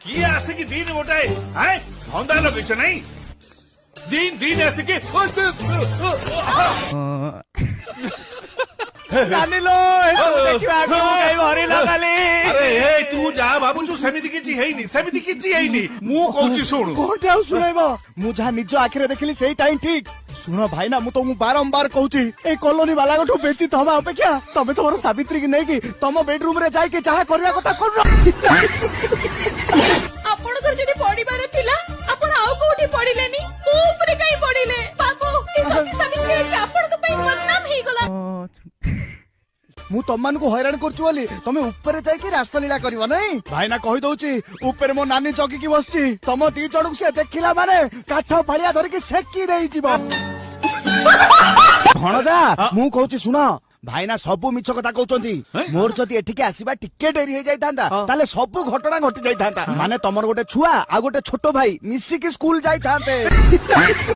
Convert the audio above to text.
किए आसिकी दिन गोटाए हैं धंदा लगेछ नहीं दिन दिन आसिकी नानी लो देखिबा को कई भरी लगाली अरे हे तू जा बाबू तू सेमिति किछि हेइनी सेमिति किछि हेइनी मु कहूची सुन कोठे आउ सुनाइबो मु जा निज आखिरे देखली सेई टाइम ठीक सुनो भाई ना मु तो बारंबार कहूची ए कॉलोनी वाला गठो बेची तमा अपेक्षा तमे तोर सावित्री की नहीं की तम बेडरूम रे जाई के चाहा करबा कथा कर आपण कर जदी पडिबार थिला आपण आउ कोठी पडिलेनी ऊपरे काई पडिले बाबू ए सती सावित्री आज आपण को पई बदनाम हे गला मु तमन को हैरान करछु बोली तमे ऊपर जाई के रासलीला करबो नहीं भाई ना कहि दउची ऊपर मो नानी चौकी की बसची तम दी चढ़ू से देखिला माने काठ फालिया धर के सेकी देई जीवो भणजा मु कहूची सुनो भाई ना सबु मिछ कथा कहउचंती मोर जदी एठिके आसीबा टिके डेरी हे जाई थांदा ताले सबु घटना घटी जाई थांदा माने तमर गोटे छुआ आ गोटे छोटो भाई मिसी के स्कूल जाई थांते